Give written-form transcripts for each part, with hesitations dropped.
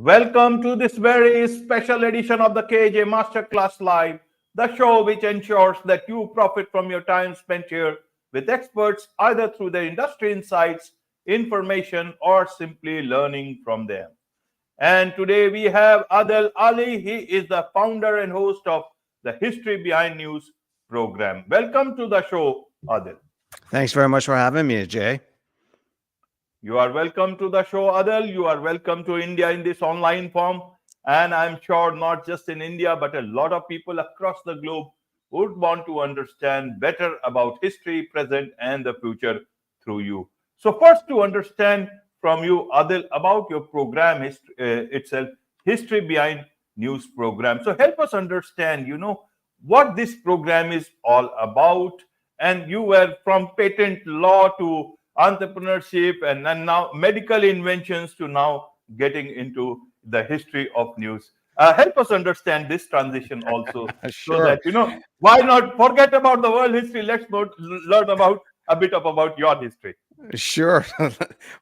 Welcome to this very special edition of the KAJ Masterclass Live, the show which ensures that you profit from your time spent here with experts either through their industry insights, information, or simply learning from them. And today we have Adel Aali. He is the founder and host of the History Behind News program. Welcome to the show, Adel. Thanks very much for having me, Jay. You are welcome to the show, Adel. You are welcome to India in this online form. And I'm sure not just in India, but a lot of people across the globe would want to understand better about history, present, and the future through you. So, first, to understand from you, Adel, about your program itself, History Behind News program. So, help us understand, what this program is all about. And you were from patent law to entrepreneurship and now medical inventions to now getting into the history of news. Help us understand this transition also, so Sure, that why not forget about the world history? Let's learn about a bit of about your history. sure.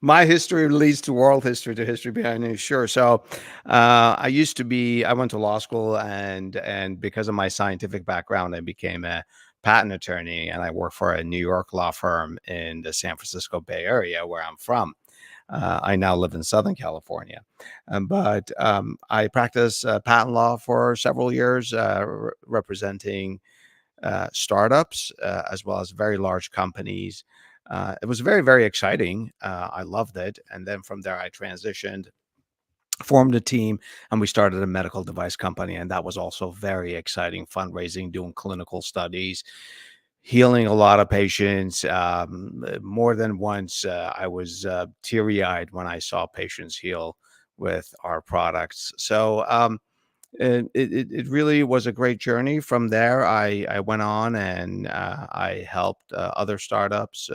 My history leads to world history, to history behind it. Sure. So, I went to law school, and because of my scientific background, I became a patent attorney, and I work for a New York law firm in the San Francisco Bay Area, where I'm from. I now live in Southern California, but I practiced patent law for several years, representing startups as well as very large companies. It was very, very exciting. I loved it. And then from there, I transitioned, formed a team, and we started a medical device company. And that was also very exciting, fundraising, doing clinical studies, healing a lot of patients. More than once, I was teary eyed when I saw patients heal with our products. So it really was a great journey. From there, I went on and I helped other startups.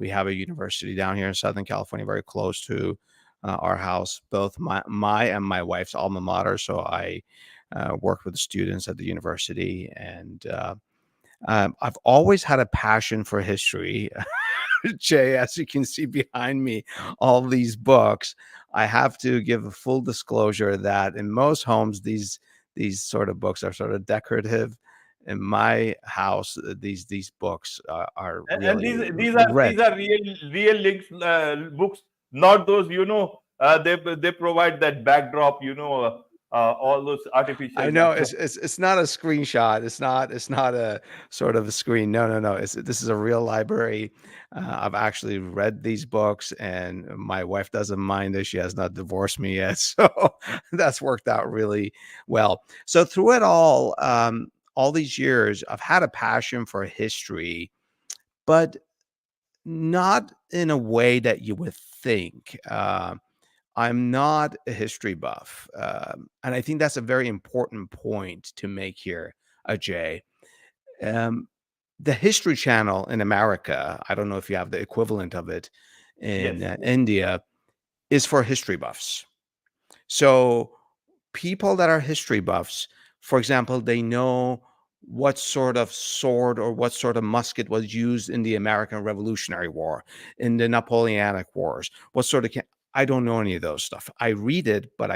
We have a university down here in Southern California, very close to our house, both my and my wife's alma mater. So I worked with the students at the university, and I've always had a passion for history. Jay, as you can see behind me, all these books. I have to give a full disclosure that in most homes, these sort of books are sort of decorative. In my house, these books are And really these read. are real links books, not those they provide that backdrop, all those I artificial know backdrop. it's not a screenshot. It's not a sort of a screen. No. This is a real library. I've actually read these books, and my wife doesn't mind this. She has not divorced me yet, so that's worked out really well. So through it all these years, I've had a passion for history, but not in a way that you would think. I'm not a history buff. And I think that's a very important point to make here, Ajay. Um, the History Channel in America, I don't know if you have the equivalent of it in Yes. India, is for history buffs. So people that are history buffs, for example, they know what sort of sword or what sort of musket was used in the American Revolutionary War, in the Napoleonic Wars. What sort of I don't know any of those stuff. I read it, but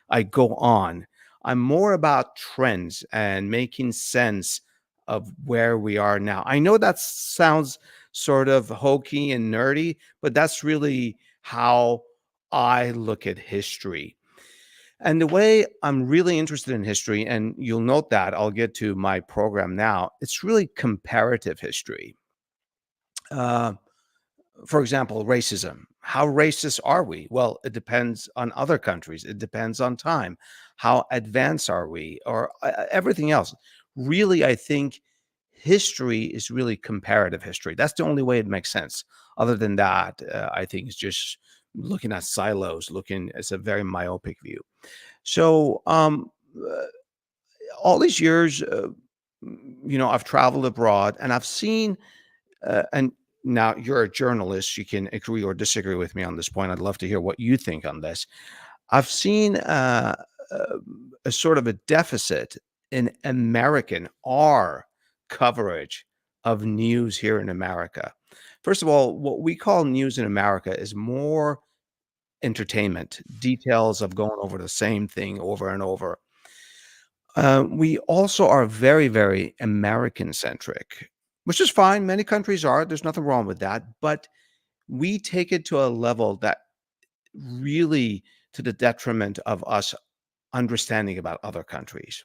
I go on. I'm more about trends and making sense of where we are now. I know that sounds sort of hokey and nerdy, but that's really how I look at history. And the way I'm really interested in history, and you'll note that I'll get to my program now, it's really comparative history. Uh, for example, racism. How racist are we? Well, it depends on other countries. It depends on time. How advanced are we? Or everything else. Really, I think history is really comparative history. That's the only way it makes sense. Other than that, I think it's just looking at silos, it's a very myopic view. So, uh, all these years, I've traveled abroad and I've seen, and now you're a journalist, you can agree or disagree with me on this point. I'd love to hear what you think on this. I've seen uh, a sort of a deficit in American our coverage of news here in America. First of all, what we call news in America is more entertainment, details of going over the same thing over and over. We also are very, very American centric, which is fine. Many countries are. There's nothing wrong with that. But we take it to a level that really to the detriment of us understanding about other countries.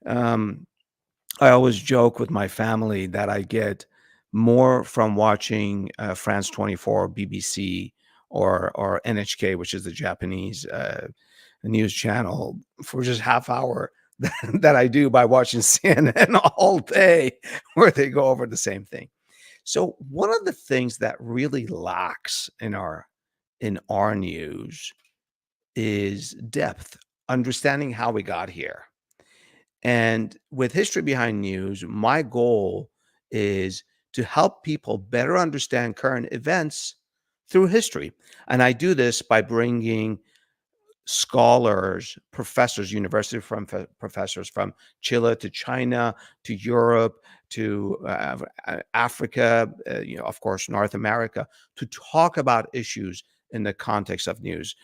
Um, I always joke with my family that I get more from watching France 24, BBC, or NHK, which is the Japanese news channel, for just half hour that I do by watching CNN all day, where they go over the same thing. So one of the things that really lacks in our news is depth, understanding how we got here. And with History Behind News, my goal is to help people better understand current events through history. And I do this by bringing scholars, professors, university from professors from Chile to China to Europe to Africa, of course, North America, to talk about issues in the context of news.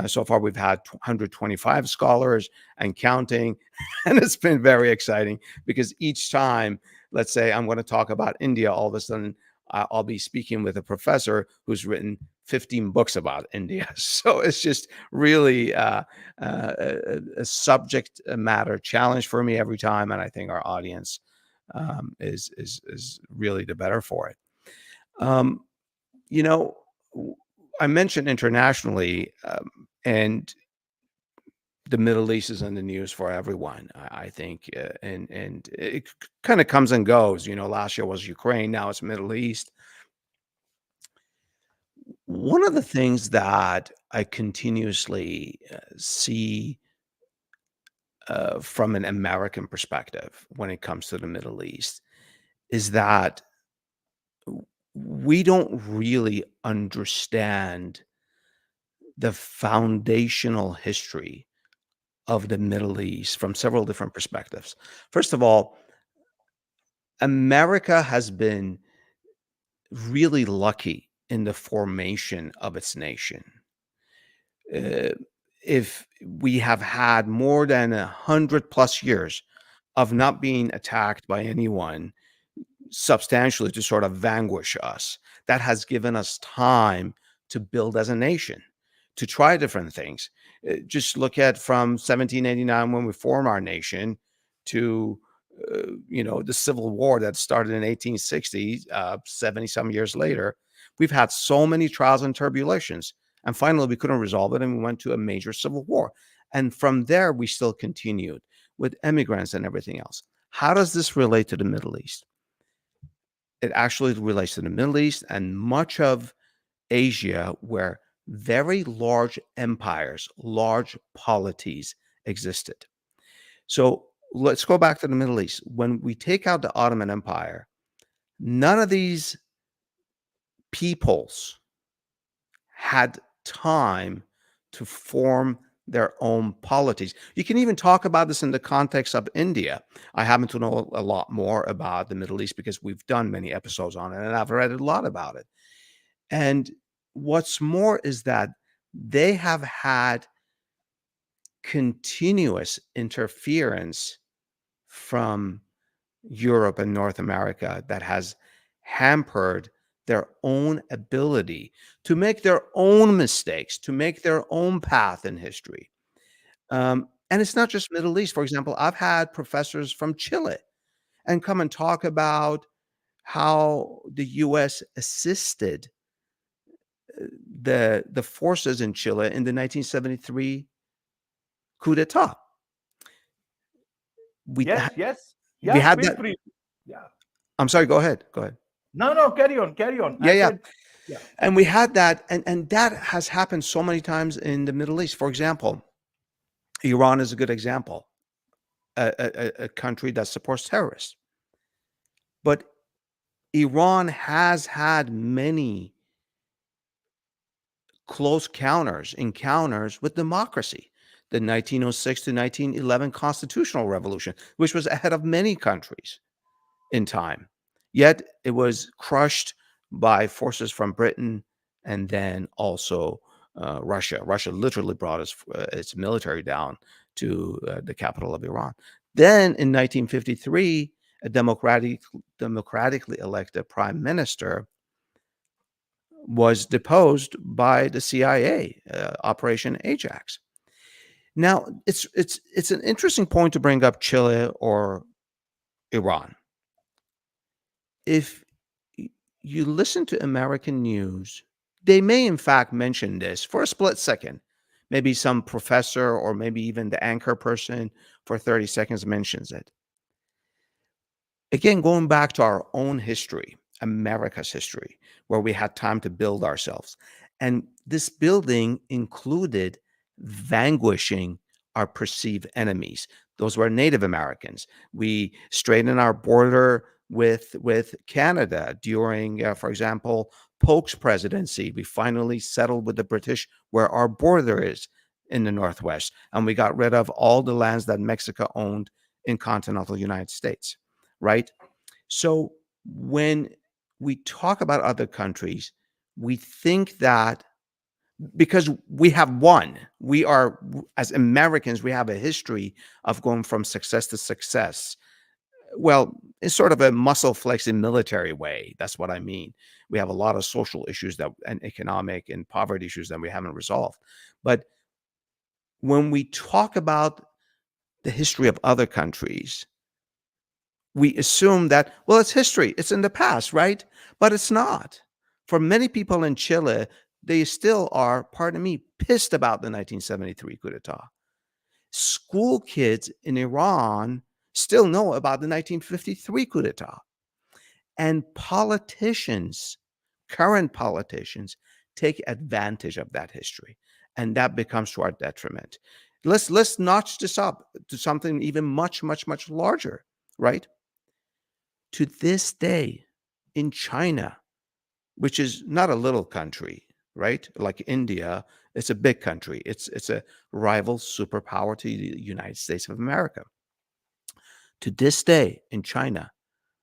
So far, we've had 125 scholars and counting, and it's been very exciting because each time, let's say I'm going to talk about India, all of a sudden I'll be speaking with a professor who's written 15 books about India. So it's just really a subject matter challenge for me every time, and I think our audience is really the better for it. Um, you know, I mentioned internationally, and the Middle East is in the news for everyone, I think, and it kind of comes and goes. Last year was Ukraine, now it's Middle East. One of the things that I continuously see from an American perspective when it comes to the Middle East is that we don't really understand the foundational history of the Middle East from several different perspectives. First of all, America has been really lucky in the formation of its nation. uh, if we have had more than 100+ years of not being attacked by anyone substantially to sort of vanquish us, that has given us time to build as a nation, to try different things. Just look at from 1789 when we formed our nation to the Civil War that started in 1860, 70 some years later. We've had so many trials and tribulations, and finally we couldn't resolve it, and we went to a major civil war. And from there, we still continued with immigrants and everything else. How does this relate to the Middle East? It actually relates to the Middle East and much of Asia, where very large empires, large polities existed. So let's go back to the Middle East. When we take out the Ottoman Empire, none of these peoples had time to form their own polities. You can even talk about this in the context of India. I happen to know a lot more about the Middle East because we've done many episodes on it, and I've read a lot about it. And what's more is that they have had continuous interference from Europe and North America that has hampered their own ability to make their own mistakes, to make their own path in history. And it's not just Middle East. For example, I've had professors from Chile and come and talk about how the U.S. assisted the forces in Chile in the 1973 coup d'état. We Yes, ha- yes. we Yeah, had feel that. free. Yeah. I'm sorry. Go ahead. Go ahead. No, no, carry on, carry on. Yeah, I yeah. said, yeah. And we had that, and that has happened so many times in the Middle East. For example, Iran is a good example, a country that supports terrorists. But Iran has had many close encounters with democracy. The 1906 to 1911 constitutional revolution, which was ahead of many countries in time. Yet it was crushed by forces from Britain and then also Russia. Russia literally brought its military down to the capital of Iran. Then in 1953, a democratically elected prime minister was deposed by the CIA, Operation Ajax. Now, it's an interesting point to bring up Chile or Iran. If you listen to American news, they may in fact mention this for a split second. Maybe some professor or maybe even the anchor person for 30 seconds mentions it. Again, going back to our own history, America's history, where we had time to build ourselves. And this building included vanquishing our perceived enemies. Those were Native Americans. We straightened our border with Canada during, for example, Polk's presidency. We finally settled with the British where our border is in the Northwest. And we got rid of all the lands that Mexico owned in continental United States, right? So when we talk about other countries, we think that because we have won, we are, as Americans, we have a history of going from success to success. Well, it's sort of a muscle flexing military way. That's what I mean. We have a lot of social issues that and economic and poverty issues that we haven't resolved. But when we talk about the history of other countries, we assume that, well, it's history, it's in the past, right? But it's not. For many people in Chile, they still are, pardon me, pissed about the 1973 coup d'etat. School kids in Iran still know about the 1953 coup d'etat. And politicians, current politicians, take advantage of that history. And that becomes to our detriment. Let's notch this up to something even much, much, much larger, right? To this day, in China, which is not a little country, right? Like India, it's a big country. It's a rival superpower to the United States of America. To this day, in China,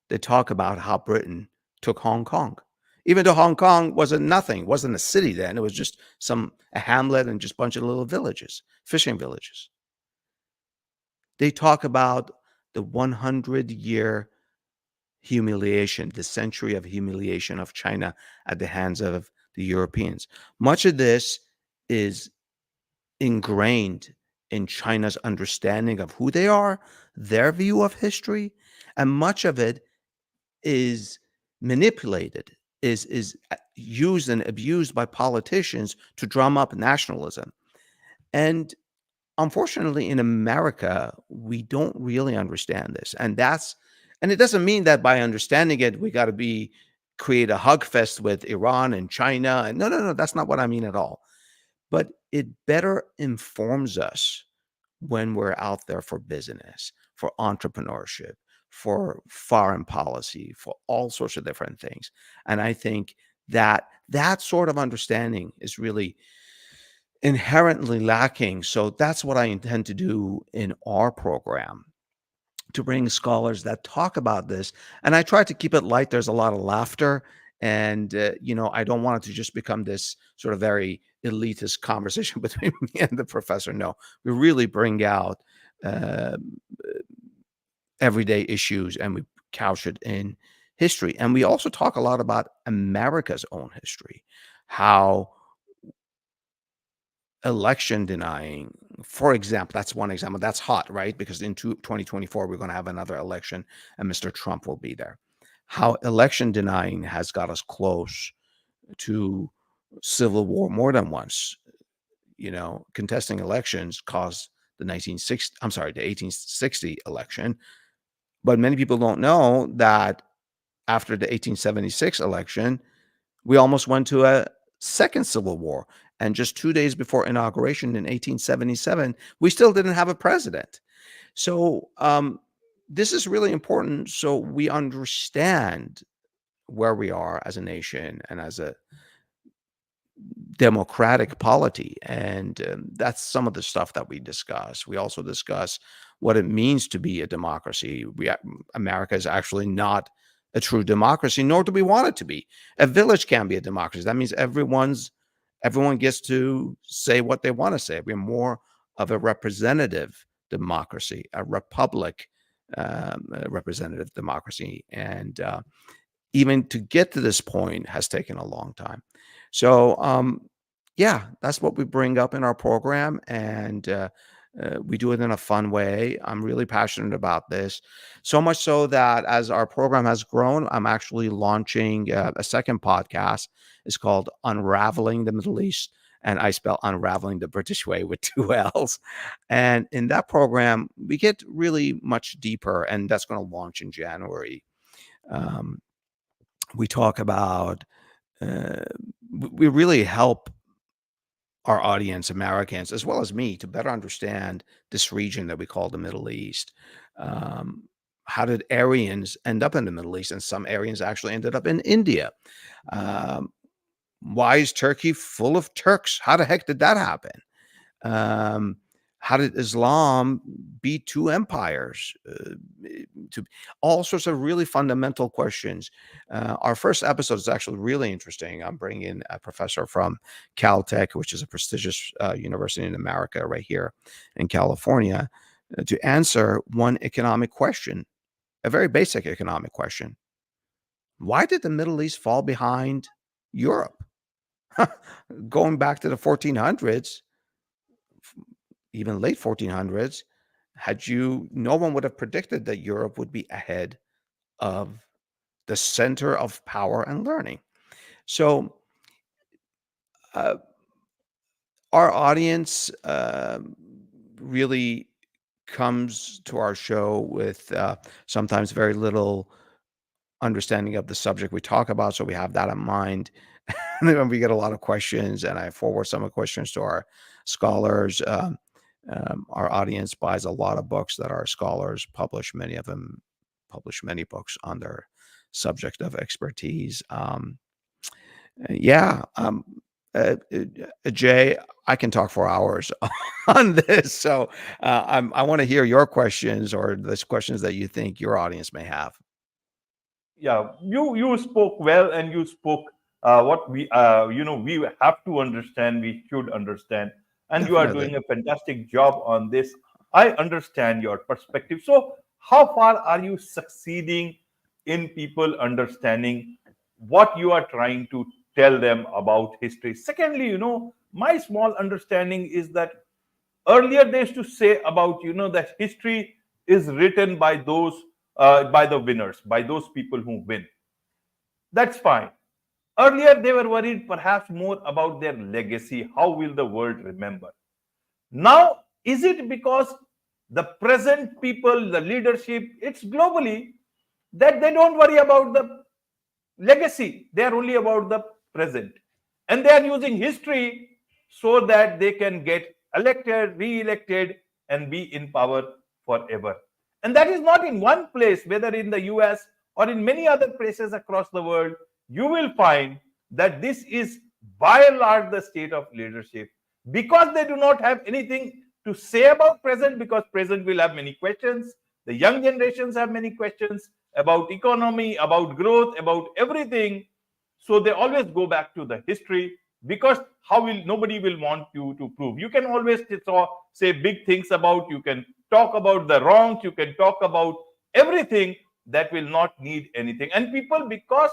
they talk about how Britain took Hong Kong. Even though Hong Kong wasn't nothing, wasn't a city then, it was just a hamlet and just a bunch of little villages, fishing villages. They talk about the 100-year humiliation, the century of humiliation of China at the hands of the Europeans. Much of this is ingrained in China's understanding of who they are, their view of history, and much of it is manipulated, is used and abused by politicians to drum up nationalism. And unfortunately, in America, we don't really understand this. And it doesn't mean that by understanding it, we got to create a hug fest with Iran and China. And no, that's not what I mean at all. But it better informs us when we're out there for business, for entrepreneurship, for foreign policy, for all sorts of different things. And I think that sort of understanding is really inherently lacking. So that's what I intend to do in our program, to bring scholars that talk about this. And I try to keep it light. There's a lot of laughter. And, I don't want it to just become this sort of very elitist conversation between me and the professor. No, we really bring out uh, everyday issues and we couch it in history. And we also talk a lot about America's own history, how election denying, for example, that's one example. That's hot, right? Because in 2024, we're going to have another election and Mr. Trump will be there. How election denying has got us close to civil war more than once. Contesting elections caused the 1860 election. But many people don't know that after the 1876 election, we almost went to a second civil war. And just 2 days before inauguration in 1877, we still didn't have a president. So this is really important so we understand where we are as a nation and as a democratic polity. And that's some of the stuff that we discuss. We also discuss what it means to be a democracy. America is actually not a true democracy, nor do we want it to be. A village can be a democracy. That means everyone's Everyone gets to say what they want to say. We're more of a representative democracy, a republic, a representative democracy. And even to get to this point has taken a long time. So, yeah, that's what we bring up in our program. And we do it in a fun way. I'm really passionate about this. So much so that as our program has grown, I'm actually launching a second podcast. It's called Unraveling the Middle East. And I spell unraveling the British way with two L's. And in that program, we get really much deeper, and that's going to launch in January. Um, we talk about, uh, we really help our audience, Americans, as well as me, to better understand this region that we call the Middle East. Um, how did Aryans end up in the Middle East? And some Aryans actually ended up in India. Um, why is Turkey full of Turks? How the heck did that happen? Um, how did Islam beat two empires? To all sorts of really fundamental questions. Our first episode is actually really interesting. I'm bringing in a professor from Caltech, which is a prestigious university in America, right here in California, to answer one economic question, a very basic economic question. Why did the Middle East fall behind Europe? Going back to the 1400s, even late 1400s, no one would have predicted that Europe would be ahead of the center of power and learning. So, uh, our audience really comes to our show with sometimes very little understanding of the subject we talk about. So we have that in mind. And then we get a lot of questions, and I forward some of the questions to our scholars. Our audience buys a lot of books that our scholars publish. Many of them publish many books on their subject of expertise. Yeah, Jay, I can talk for hours on this. So I want to hear your questions or the questions that you think your audience may have. Yeah, you spoke well, and you spoke what we we have to understand, we should understand, and you are Definitely. doing a fantastic job on this. I understand your perspective. So how far are you succeeding in people understanding what you are trying to tell them about history? Secondly, my small understanding is that earlier they used to say about that history is written by those by the winners, by those people who win. That's fine. Earlier they were worried perhaps more about their legacy. How will the world remember? Now, is it because the present people, the leadership, it's globally, that they don't worry about the legacy? They are only about the present, and they are using history so that they can get elected, re-elected, and be in power forever. And that is not in one place, whether in the US or in many other places across the world. You will find that this is by and large the state of leadership, because they do not have anything to say about present, because present will have many questions. The young generations have many questions about economy, about growth, about everything. So they always go back to the history, because how will nobody will want you to prove? You can always say big things about, you can talk about the wrongs, you can talk about everything that will not need anything. And people, because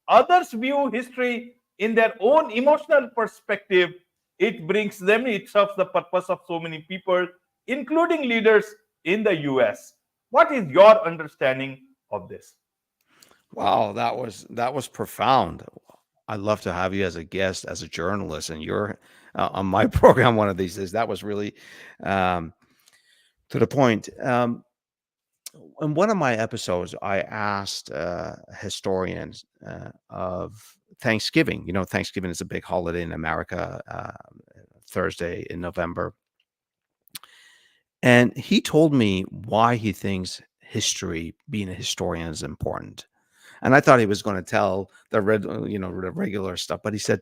others view history in their own emotional perspective, it brings them, it serves the purpose of so many people, including leaders in the US. What is your understanding of this? Wow, that was profound. I'd love to have you as a guest, as a journalist, and you're on my program one of these days. That was really um, to the point. In one of my episodes, I asked historians of Thanksgiving. You know, Thanksgiving is a big holiday in America, Thursday in November. And he told me why he thinks history, being a historian, is important. And I thought he was going to tell the regular stuff, but he said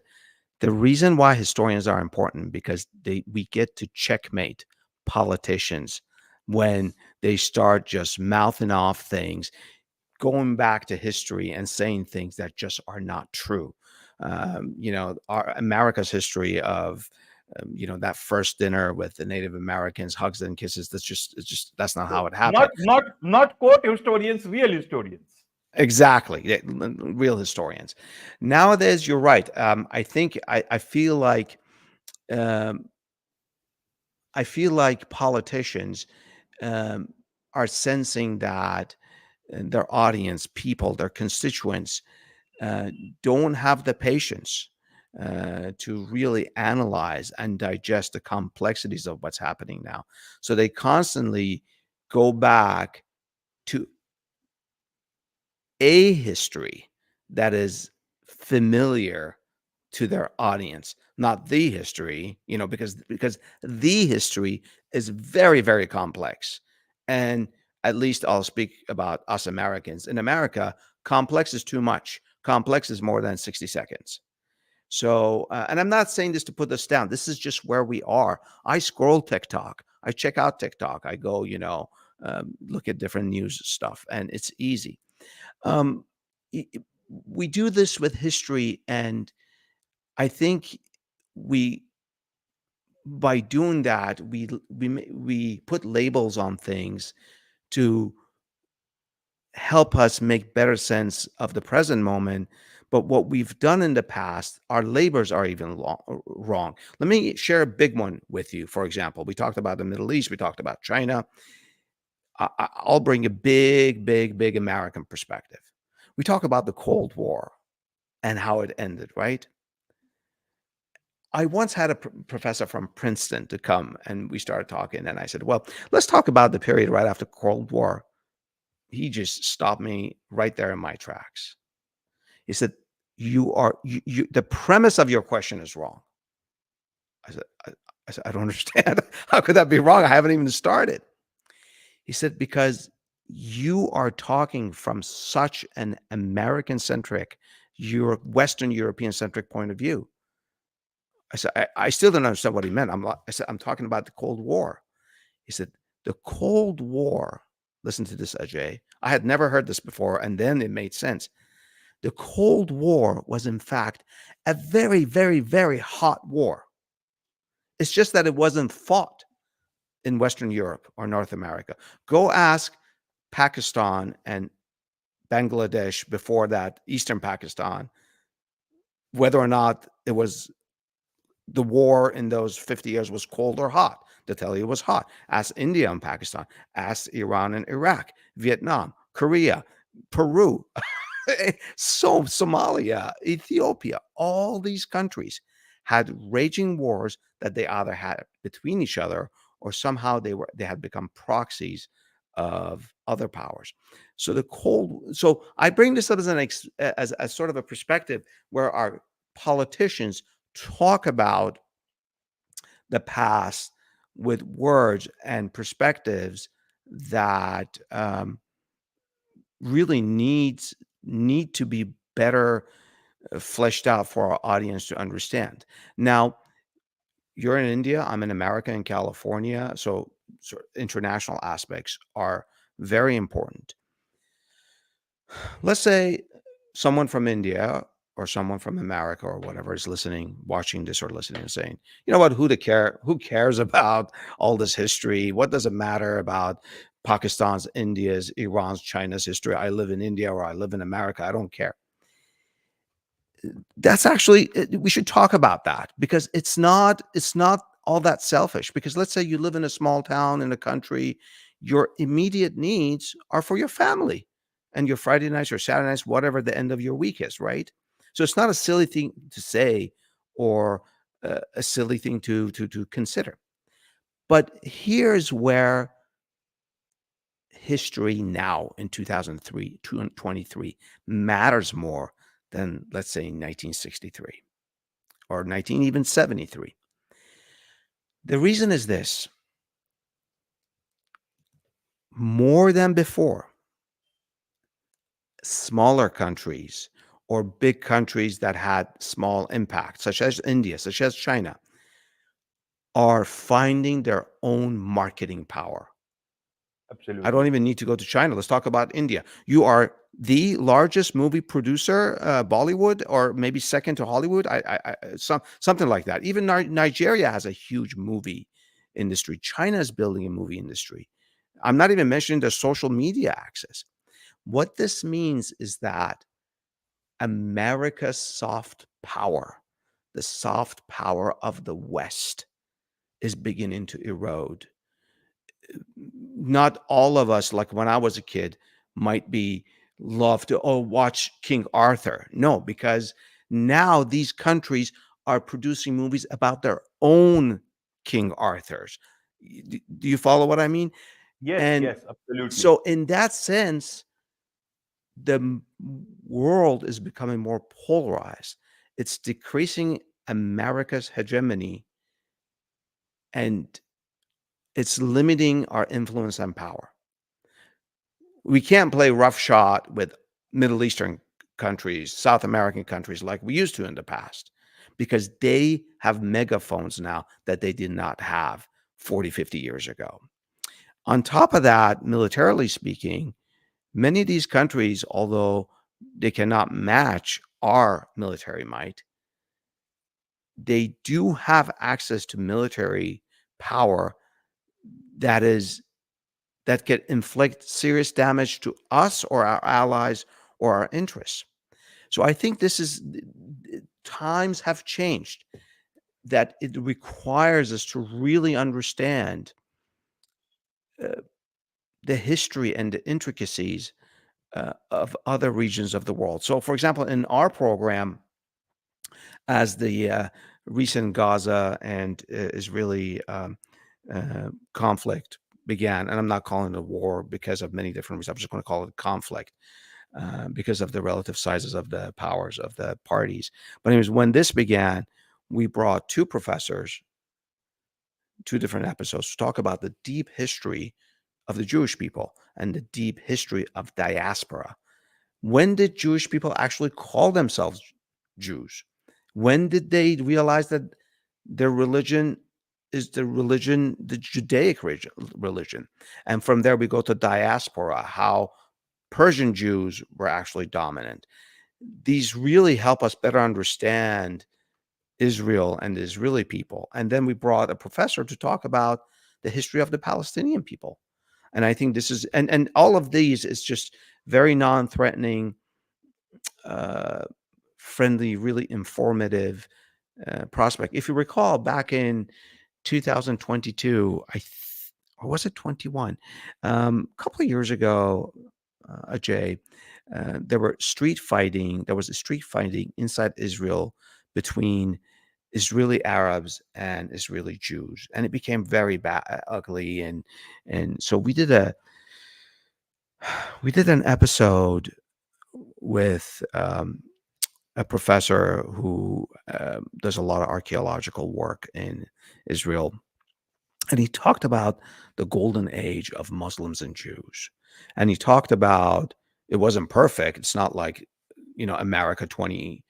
the reason why historians are important because we get to checkmate politicians when they start just mouthing off things, going back to history and saying things that just are not true. our America's history of that first dinner with the Native Americans, hugs and kisses. That's not how it happened. Not quote historians, real historians. Exactly. Yeah, real historians. Nowadays, you're right. I feel like um, politicians um, are sensing that their audience, people, their constituents, uh, don't have the patience to really analyze and digest the complexities of what's happening now. So they constantly go back to a history that is familiar to their audience, not the history, because the history is very, very complex. And at least I'll speak about us Americans. In America, complex is too much. Complex is more than 60 seconds. So, and I'm not saying this to put this down. This is just where we are. I scroll TikTok. I check out TikTok. I go, look at different news stuff, and it's easy. Um, we do this with history, and I think we by doing that we put labels on things to help us make better sense of the present moment. But what we've done in the past, our labors are even wrong. Let me share a big one with you. For example, we talked about the Middle East, we talked about China. I'll bring a big, big, big American perspective. We talk about the Cold War and how it ended, right? I once had a professor from Princeton to come and we started talking. And I said, well, let's talk about the period right after Cold War. He just stopped me right there in my tracks. He said, the premise of your question is wrong. I said, I don't understand. How could that be wrong? I haven't even started. He said, because you are talking from such an American centric, Western European centric point of view. I said, I still don't understand what he meant. I said, I'm talking about the Cold War. He said, the Cold War, listen to this, Ajay. I had never heard this before, and then it made sense. The Cold War was, in fact, a very, very, very hot war. It's just that it wasn't fought in Western Europe or North America. Go ask Pakistan and Bangladesh before that, Eastern Pakistan, whether or not it was the war in those 50 years was cold or hot. They'll tell you it was hot. Ask India and Pakistan. Ask Iran and Iraq, Vietnam, Korea, Peru, so Somalia, Ethiopia, all these countries had raging wars that they either had between each other or somehow they had become proxies of other powers. So I bring this up as as sort of a perspective where our politicians talk about the past with words and perspectives that really need to be better fleshed out for our audience to understand. Now, you're in India, I'm in America, in California, so international aspects are very important. Let's say someone from India or someone from America or whatever is listening, watching this or listening and saying, you know what, who cares about all this history? What does it matter about Pakistan's, India's, Iran's, China's history? I live in India or I live in America. I don't care. That's actually, we should talk about that because it's not all that selfish. Because let's say you live in a small town in a country, your immediate needs are for your family and your Friday nights or Saturday nights, whatever the end of your week is, right? So it's not a silly thing to say or a silly thing to consider. But here's where history now in 2003 2023 matters more than, let's say, 1963 or 1973. The reason is this: more than before, smaller countries or big countries that had small impact, such as India, such as China, are finding their own marketing power. I don't Absolutely. even need to go to China. Let's talk about India. You are the largest movie producer, Bollywood, or maybe second to Hollywood. Something like that. Even Nigeria has a huge movie industry. China is building a movie industry. I'm not even mentioning the social media access. What this means is that America's soft power, the soft power of the West, is beginning to erode. Not all of us, like when I was a kid, might be love to watch King Arthur. No, because now these countries are producing movies about their own King Arthurs. Do you follow what I mean? Yes, And yes, absolutely. so, in that sense, the world is becoming more polarized. It's decreasing America's hegemony, and it's limiting our influence and power. We can't play roughshod with Middle Eastern countries, South American countries like we used to in the past, because they have megaphones now that they did not have 40, 50 years ago. On top of that, militarily speaking, many of these countries, although they cannot match our military might, they do have access to military power that is that can inflict serious damage to us or our allies or our interests. So I think this is times have changed, that it requires us to really understand uh, the history and the intricacies of other regions of the world. So, for example, in our program, as the recent Gaza and Israeli conflict began, and I'm not calling it a war because of many different reasons. I'm just going to call it conflict because of the relative sizes of the powers of the parties. But anyways, when this began, we brought two professors, two different episodes to talk about the deep history of the Jewish people and the deep history of diaspora. When did Jewish people actually call themselves Jews? When did they realize that their religion is the Judaic religion? And from there, we go to diaspora, how Persian Jews were actually dominant. These really help us better understand Israel and the Israeli people. And then we brought a professor to talk about the history of the Palestinian people. And I think this is, and all of these is just very non-threatening, uh, friendly, really informative prospect. If you recall, back in 2022, or was it 21? A couple of years ago, Ajay, there was a street fighting inside Israel between Israeli Arabs and Israeli Jews, and it became very bad, ugly, and so we did an episode with a professor who does a lot of archaeological work in Israel, and he talked about the golden age of Muslims and Jews, and he talked about it wasn't perfect. It's not like America 20.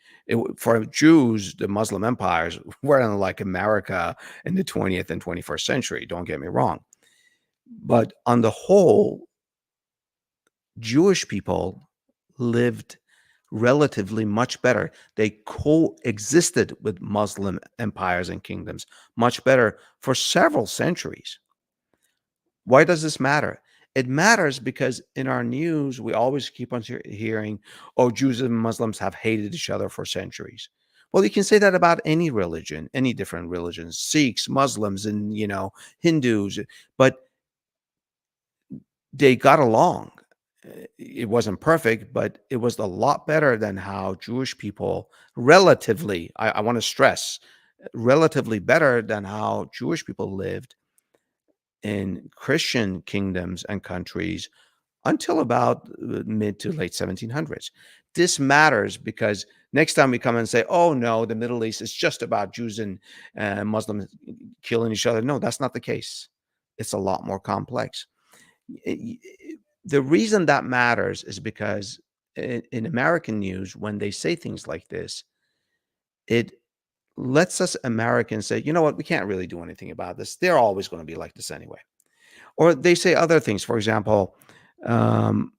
For Jews, the Muslim empires weren't like America in the 20th and 21st century. Don't get me wrong, but on the whole, Jewish people lived relatively much better. They coexisted with Muslim empires and kingdoms much better for several centuries. Why does this matter? It matters because in our news, we always keep on hearing, oh, Jews and Muslims have hated each other for centuries. Well, you can say that about any religion, any different religions, Sikhs, Muslims, and, Hindus, but they got along. It wasn't perfect, but it was a lot better than how Jewish people relatively, I want to stress, relatively better than how Jewish people lived in Christian kingdoms and countries until about mid to late 1700s. This matters because next time we come and say, oh, no, the Middle East is just about Jews and Muslims killing each other. No, that's not the case. It's a lot more complex. The reason that matters is because in American news, when they say things like this, it lets us Americans say, you know what, we can't really do anything about this. They're always going to be like this anyway. Or they say other things. For example, um,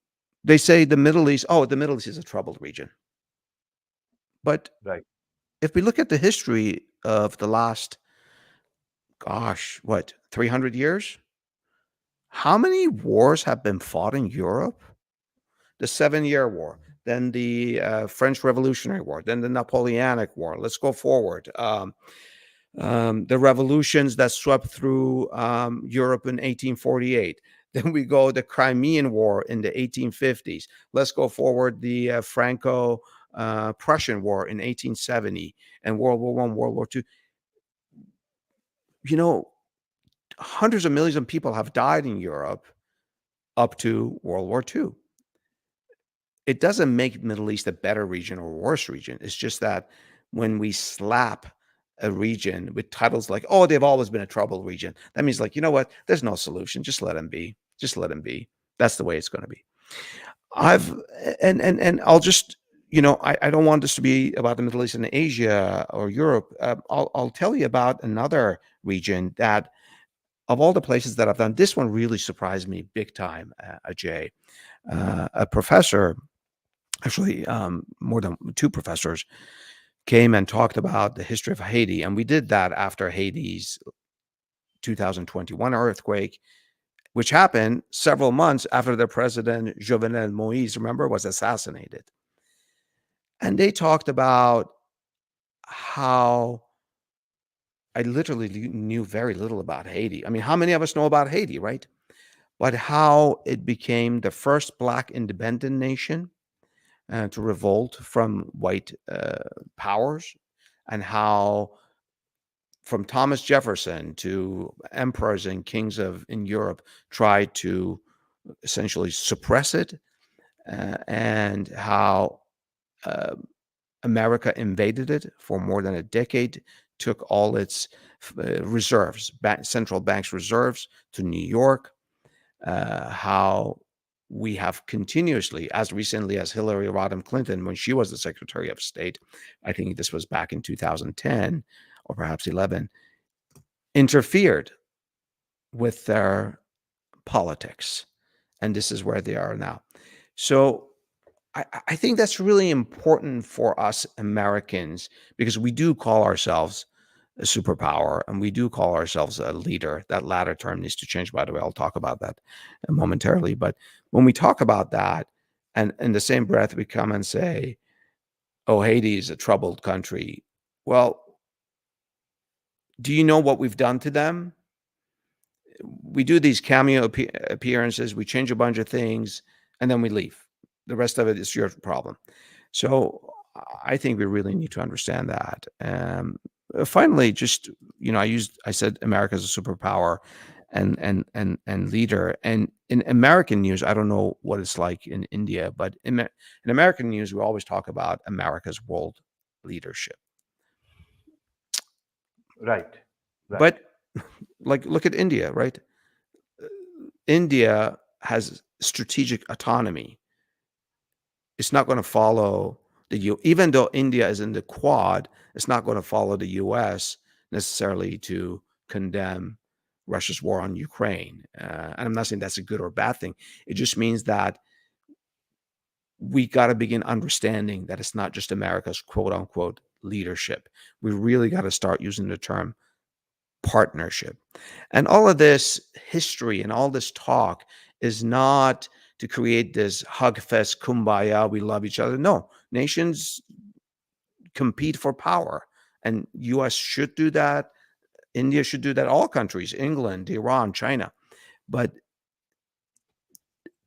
They say the Middle East, oh, the Middle East is a troubled region. But Right. if we look at the history of the last, gosh, what, 300 years? How many wars have been fought in Europe? The 7 Year War, then the French Revolutionary War, then the Napoleonic War. Let's go forward. The revolutions that swept through Europe in 1848. Then we go the Crimean War in the 1850s. Let's go forward the Franco Prussian War in 1870 and World War One, World War Two. You know, hundreds of millions of people have died in Europe up to World War Two. It doesn't make Middle East a better region or a worse region. It's just that when we slap a region with titles like, "Oh, they've always been a troubled region," that means like, you know what? There's no solution. Just let them be. Just let them be. That's the way it's going to be. I've and I'll just I don't want this to be about the Middle East and Asia or Europe. I'll tell you about another region that of all the places that I've done, this one really surprised me big time. Ajay, a professor, actually more than two professors, came and talked about the history of Haiti. And we did that after Haiti's 2021 earthquake, which happened several months after the president, Jovenel Moise, remember, was assassinated. And they talked about how I literally knew very little about Haiti. I mean, how many of us know about Haiti, right? But how it became the first Black independent nation to revolt from white powers, and how from Thomas Jefferson to emperors and kings in Europe tried to essentially suppress it, and how uh, America invaded it for more than a decade, took all its reserves, central bank's reserves, to New York. How we have continuously, as recently as Hillary Rodham Clinton, when she was the Secretary of State, I think this was back in 2010 or perhaps 11, interfered with their politics. And this is where they are now. So I think that's really important for us Americans, because we do call ourselves a superpower and we do call ourselves a leader. That latter term needs to change, by the way. I'll talk about that momentarily. But when we talk about that, and in the same breath, we come and say, oh, Haiti is a troubled country. Well, do you know what we've done to them? We do these cameo appearances, we change a bunch of things, and then we leave. The rest of it is your problem. So I think we really need to understand that. Finally, just I said America is a superpower and leader. And in American news, I don't know what it's like in India, but in American news, we always talk about America's world leadership. Right. Right. But like, look at India, right? India has strategic autonomy. It's not going to follow the even though India is in the Quad, it's not going to follow the U.S. necessarily to condemn Russia's war on Ukraine. And I'm not saying that's a good or bad thing. It just means that we got to begin understanding that it's not just America's quote unquote leadership. We really got to start using the term partnership. And all of this history and all this talk is not to create this hug fest, kumbaya, we love each other. No, nations compete for power. And US should do that. India should do that. All countries, England, Iran, China. But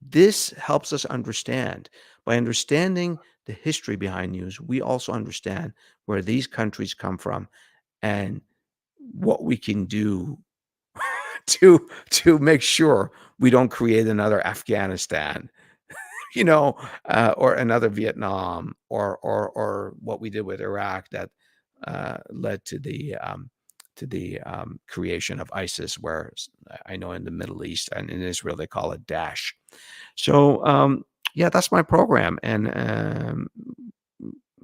this helps us understand. By understanding the history behind news, we also understand where these countries come from and what we can do to make sure we don't create another Afghanistan, or another Vietnam, or what we did with Iraq that led to the creation of ISIS, where I know in the Middle East and in Israel they call it Daesh. So yeah, that's my program, and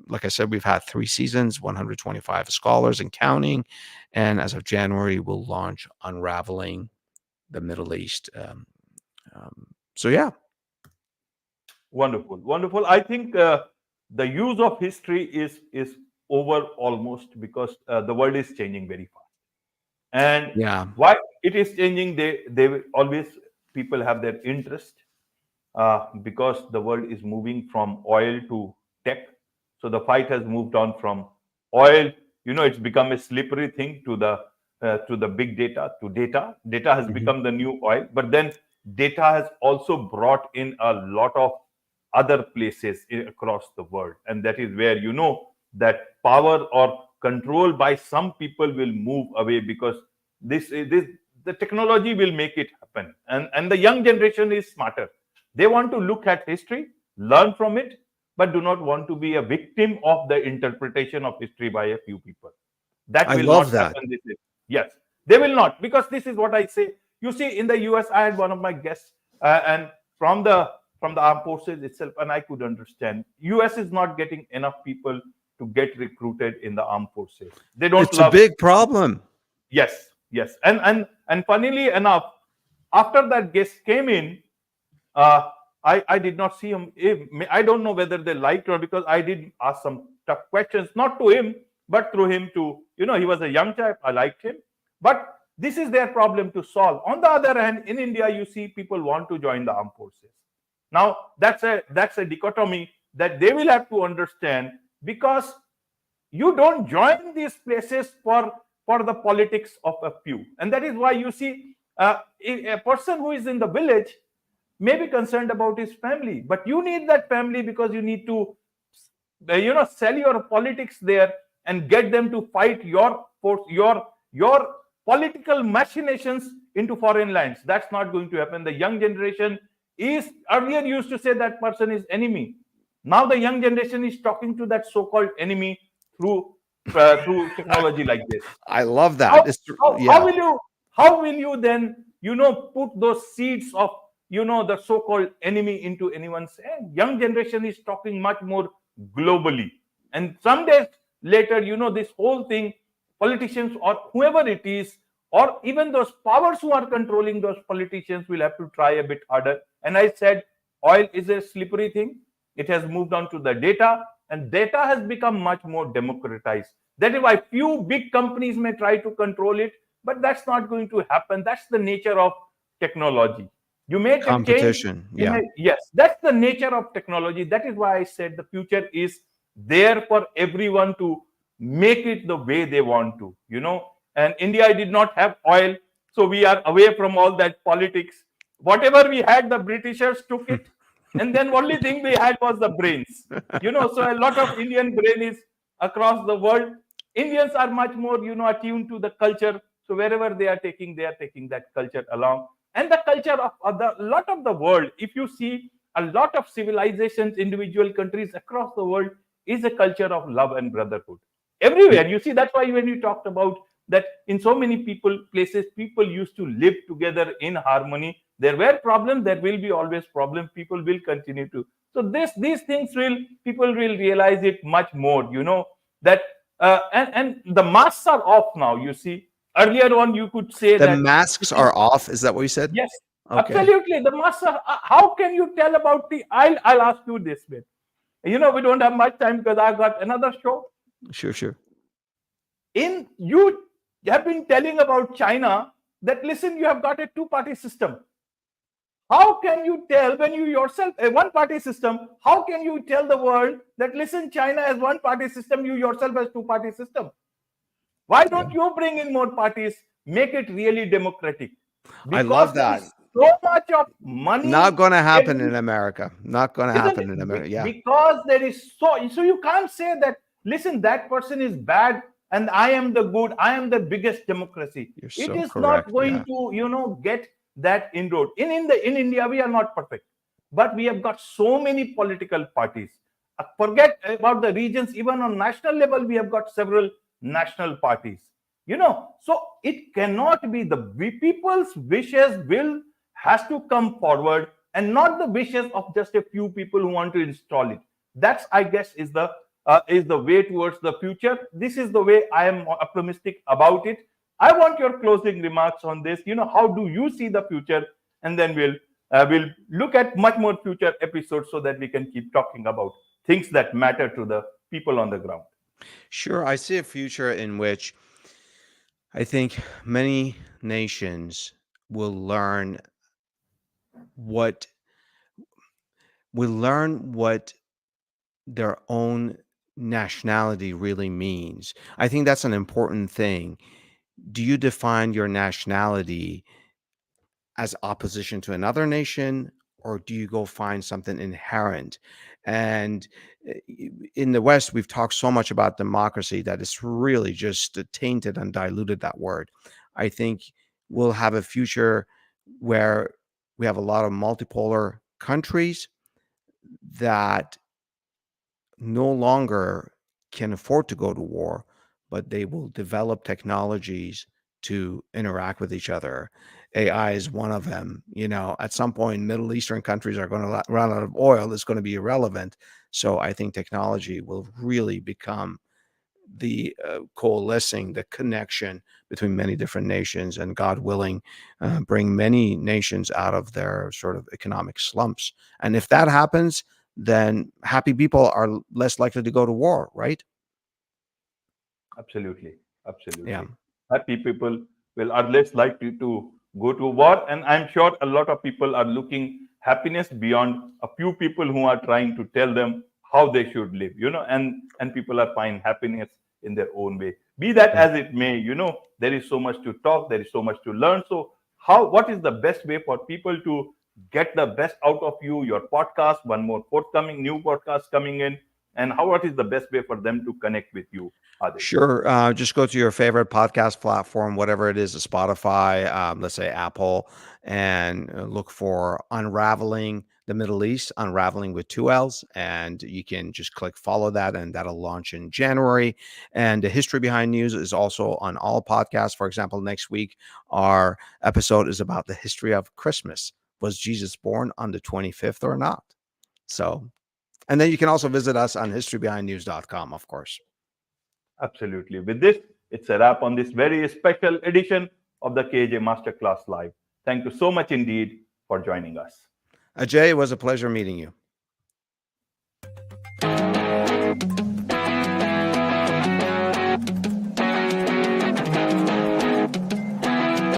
like I said, we've had 3 seasons, 125 scholars and counting, and as of January, we'll launch Unraveling the Middle East. So yeah. Wonderful, wonderful. I think the use of history is over almost, because the world is changing very fast. And Yeah. why it is changing? They will always, people have their interest, because the world is moving from oil to tech. So the fight has moved on from oil. It's become a slippery thing to the big data, to data. Data has Mhm. become the new oil, but then data has also brought in a lot of other places across the world, and that is where that power or control by some people will move away, because this the technology will make it happen, and the young generation is smarter. They want to look at history, learn from it, but do not want to be a victim of the interpretation of history by a few people. That I will love not that. happen. Yes, they will not, because this is what I say. You see, in the US, I had one of my guests, and from the armed forces itself, and I could understand. US is not getting enough people to get recruited in the armed forces. They don't It's a love. big problem. Yes, yes, and funnily enough, after that guest came in, uh, I did not see him. I don't know whether they liked or, because I did ask some tough questions, not to him, but through him to, he was a young chap. I liked him. But this is their problem to solve. On the other hand, in India, you see people want to join the armed forces. Now, that's a dichotomy that they will have to understand, because you don't join these places for the politics of a few. And that is why you see, a person who is in the village may be concerned about his family, but you need that family, because you need to sell your politics there and get them to fight your political machinations into foreign lands. That's not going to happen. The young generation is, earlier used to say that person is enemy. Now the young generation is talking to that so-called enemy through technology like this. I love how that. It's how yeah. will you then put those seeds of the so-called enemy into anyone's hand? Young generation is talking much more globally, and some days later, this whole thing, politicians or whoever it is, or even those powers who are controlling those politicians, will have to try a bit harder. And I said, oil is a slippery thing. It has moved on to the data, and data has become much more democratized. That is why few big companies may try to control it, but that's not going to happen. That's the nature of technology. You make a change. Competition. Yeah. Yes, that's the nature of technology. That is why I said the future is there for everyone to make it the way they want to. And India did not have oil, so we are away from all that politics. Whatever we had, the Britishers took it, and then only thing we had was the brains. So a lot of Indian brain is across the world. Indians are much more attuned to the culture. So wherever they are taking that culture along. And the culture of the lot of the world, if you see, a lot of civilizations, individual countries across the world, is a culture of love and brotherhood everywhere. You see, that's why when you talked about that, in so many places, people used to live together in harmony. There were problems, there will be always problems, people will continue to. So these things will, people will realize it much more, that and the masks are off now. You see, earlier on you could say The that, masks are off. Is that what you said? yes, Okay. absolutely, the masks are, how can you tell about the, I'll ask you this bit. We don't have much time, because I've got another show. Sure, sure. In you have been telling about China, that, listen, you have got a two-party system. How can you tell, when you yourself a one-party system? How can you tell the world that, listen, China has one-party system, you yourself has two-party system? Why Yeah. don't you bring in more parties, make it really democratic? I Because love there that. is so much of Not money going to happen in getting, America. Not going to isn't happen it? in America. Yeah. Because there is so you can't say that, listen, that person is bad and I am the good, I am the biggest democracy. You're It so is not correct. going Yeah. to get that inroad. In India, we are not perfect, but we have got so many political parties. Forget about the regions. Even on national level, we have got several national parties. So it cannot be the people's wishes will has to come forward, and not the wishes of just a few people who want to install it. That's, I guess, is the way towards the future. This is the way I am optimistic about it. I want your closing remarks on this. How do you see the future? And then we'll We'll look at much more future episodes so that we can keep talking about things that matter to the people on the ground. Sure, I see a future in which I think many nations will what learn what their own nationality really means. I think that's an important thing. Do you define your nationality as opposition to another nation, or do you go find something inherent? And in the West, we've talked so much about democracy that it's really just tainted and diluted that word. I think we'll have a future where we have a lot of multipolar countries that no longer can afford to go to war, but they will develop technologies to interact with each other. AI is one of them. At some point, Middle Eastern countries are going to run out of oil. It's going to be irrelevant. So I think technology will really become the coalescing, the connection between many different nations, and God willing, bring many nations out of their sort of economic slumps. And if that happens, then happy people are less likely to go to war, right? Absolutely, Yeah. absolutely. Happy people will are less likely to go to war, and I'm sure a lot of people are looking happiness beyond a few people who are trying to tell them how they should live. And people are finding happiness in their own way. Be that Mm. as it may, there is so much to talk, there is so much to learn. So, what is the best way for people to get the best out of you? Your podcast, one more forthcoming new podcast coming in, and what is the best way for them to connect with you, Adil? Sure. Just go to your favorite podcast platform, whatever it is, Spotify, let's say Apple, and look for Unraveling the Middle East, Unraveling with two L's. And you can just click follow that, and that'll launch in January. And the History Behind News is also on all podcasts. For example, next week, our episode is about the history of Christmas. Was Jesus born on the 25th or not? So, and then you can also visit us on historybehindnews.com, of course. Absolutely. With this, it's a wrap on this very special edition of the KJ Masterclass Live. Thank you so much indeed for joining us. Ajay, it was a pleasure meeting you.